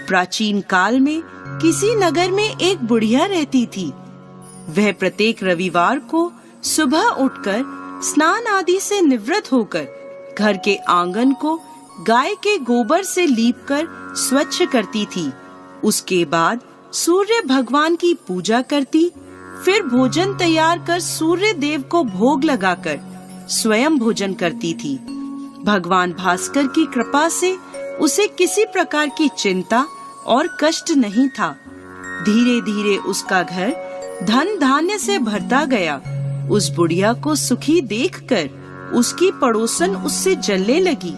प्राचीन काल में किसी नगर में एक बुढ़िया रहती थी। वह प्रत्येक रविवार को सुबह उठकर स्नान आदि से निवृत्त होकर घर के आंगन को गाय के गोबर से लीपकर स्वच्छ करती थी। उसके बाद सूर्य भगवान की पूजा करती, फिर भोजन तैयार कर सूर्य देव को भोग लगाकर स्वयं भोजन करती थी। भगवान भास्कर की कृपा से उसे किसी प्रकार की चिंता और कष्ट नहीं था। धीरे धीरे उसका घर धन धान्य से भरता गया। उस बुढ़िया को सुखी देखकर उसकी पड़ोसन उससे जलने लगी।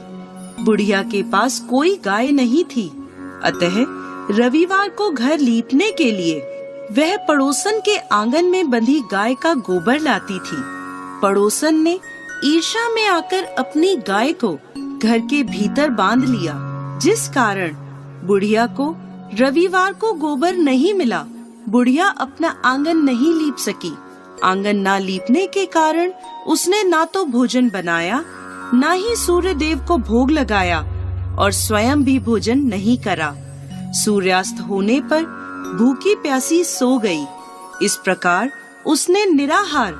बुढ़िया के पास कोई गाय नहीं थी, अतः रविवार को घर लीपने के लिए वह पड़ोसन के आंगन में बंधी गाय का गोबर लाती थी। पड़ोसन ने ईर्ष्या में आकर अपनी गाय को घर के भीतर बांध लिया, जिस कारण बुढ़िया को रविवार को गोबर नहीं मिला। बुढ़िया अपना आंगन नहीं लीप सकी। आंगन ना लीपने के कारण उसने ना तो भोजन बनाया, ना ही सूर्य देव को भोग लगाया और स्वयं भी भोजन नहीं करा। सूर्यास्त होने पर भूखी प्यासी सो गई। इस प्रकार उसने निराहार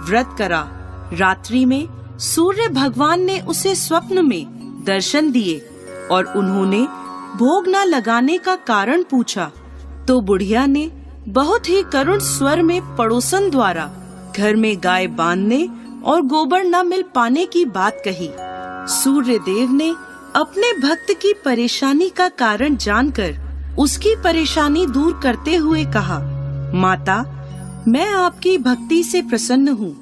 व्रत करा। रात्रि में सूर्य भगवान ने उसे स्वप्न में दर्शन दिए और उन्होंने भोग न लगाने का कारण पूछा, तो बुढ़िया ने बहुत ही करुण स्वर में पड़ोसन द्वारा घर में गाय बांधने और गोबर न मिल पाने की बात कही। सूर्य देव ने अपने भक्त की परेशानी का कारण जानकर उसकी परेशानी दूर करते हुए कहा, माता, मैं आपकी भक्ति से प्रसन्न हूँ।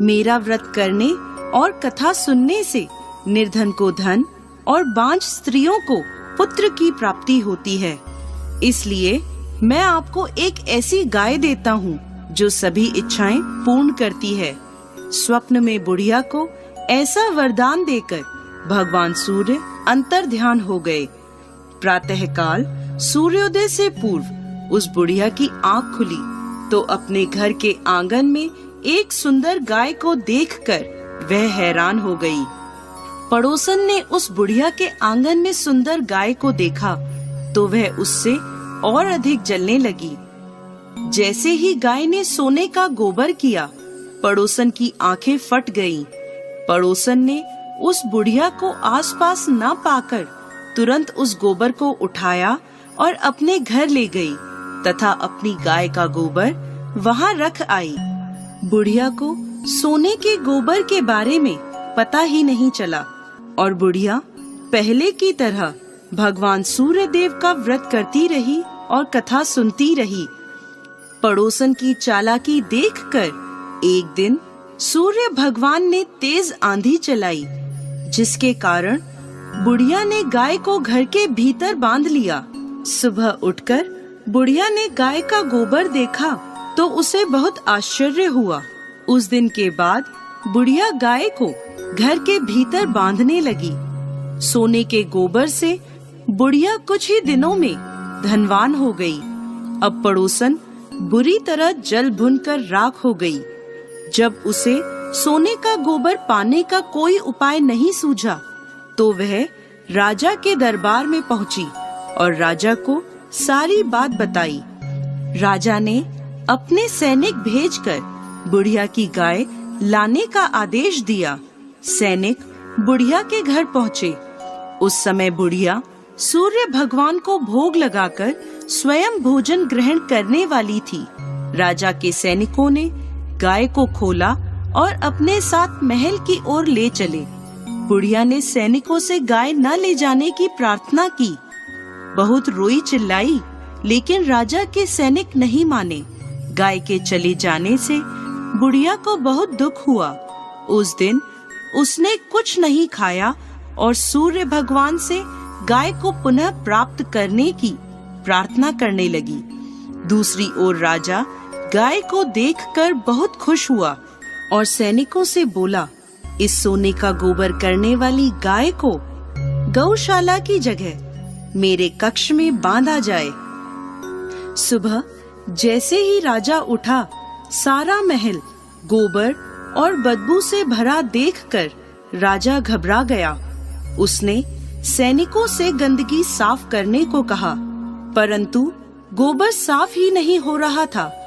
मेरा व्रत करने और कथा सुनने से निर्धन को धन और बांझ स्त्रियों को पुत्र की प्राप्ति होती है। इसलिए मैं आपको एक ऐसी गाय देता हूँ जो सभी इच्छाएं पूर्ण करती है। स्वप्न में बुढ़िया को ऐसा वरदान देकर भगवान सूर्य अंतर ध्यान हो गए। प्रातःकाल सूर्योदय से पूर्व उस बुढ़िया की आँख खुली तो अपने घर के आंगन में एक सुंदर गाय को देखकर वह हैरान हो गई। पड़ोसन ने उस बुढ़िया के आंगन में सुंदर गाय को देखा तो वह उससे और अधिक जलने लगी। जैसे ही गाय ने सोने का गोबर किया, पड़ोसन की आंखें फट गईं। पड़ोसन ने उस बुढ़िया को आसपास न पाकर तुरंत उस गोबर को उठाया और अपने घर ले गई तथा अपनी गाय का गोबर वहां रख आई। बुढ़िया को सोने के गोबर के बारे में पता ही नहीं चला और बुढ़िया पहले की तरह भगवान सूर्य देव का व्रत करती रही और कथा सुनती रही। पड़ोसन की चालाकी देखकर एक दिन सूर्य भगवान ने तेज आंधी चलाई, जिसके कारण बुढ़िया ने गाय को घर के भीतर बांध लिया। सुबह उठकर बुढ़िया ने गाय का गोबर देखा तो उसे बहुत आश्चर्य हुआ। उस दिन के बाद बुढ़िया गाय को घर के भीतर बांधने लगी। सोने के गोबर से बुढ़िया कुछ ही दिनों में धनवान हो गई। अब पड़ोसन बुरी तरह जल भुनकर राख हो गई। जब उसे सोने का गोबर पाने का कोई उपाय नहीं सूझा तो वह राजा के दरबार में पहुंची और राजा को सारी बात बताई। राजा ने अपने सैनिक भेजकर बुढ़िया की गाय लाने का आदेश दिया। सैनिक बुढ़िया के घर पहुँचे। उस समय बुढ़िया सूर्य भगवान को भोग लगाकर स्वयं भोजन ग्रहण करने वाली थी। राजा के सैनिकों ने गाय को खोला और अपने साथ महल की ओर ले चले। बुढ़िया ने सैनिकों से गाय न ले जाने की प्रार्थना की। बहुत रोई चिल्लाई, लेकिन राजा के सैनिक नहीं माने। गाय के चले जाने से बुढ़िया को बहुत दुख हुआ। उस दिन उसने कुछ नहीं खाया और सूर्य भगवान से गाय को पुनः प्राप्त करने की प्रार्थना करने लगी। दूसरी ओर राजा गाय को देखकर बहुत खुश हुआ और सैनिकों से बोला, इस सोने का गोबर करने वाली गाय को गौशाला की जगह मेरे कक्ष में बांधा जाए। सुबह जैसे ही राजा उठा, सारा महल गोबर और बदबू से भरा देखकर राजा घबरा गया। उसने सैनिकों से गंदगी साफ करने को कहा परंतु गोबर साफ ही नहीं हो रहा था।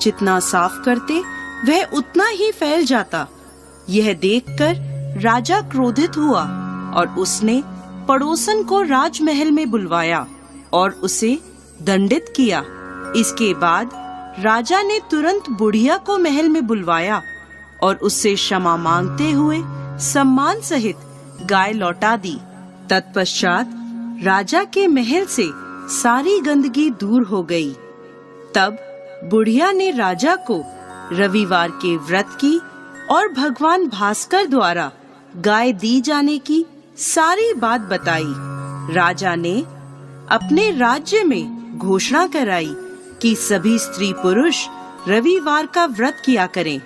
जितना साफ करते वह उतना ही फैल जाता। यह देखकर राजा क्रोधित हुआ और उसने पड़ोसन को राजमहल में बुलवाया और उसे दंडित किया। इसके बाद राजा ने तुरंत बुढ़िया को महल में बुलवाया और उससे क्षमा मांगते हुए सम्मान सहित गाय लौटा दी। तत्पश्चात राजा के महल से सारी गंदगी दूर हो गई। तब बुढ़िया ने राजा को रविवार के व्रत की और भगवान भास्कर द्वारा गाय दी जाने की सारी बात बताई। राजा ने अपने राज्य में घोषणा कराई कि सभी स्त्री पुरुष रविवार का व्रत किया करें।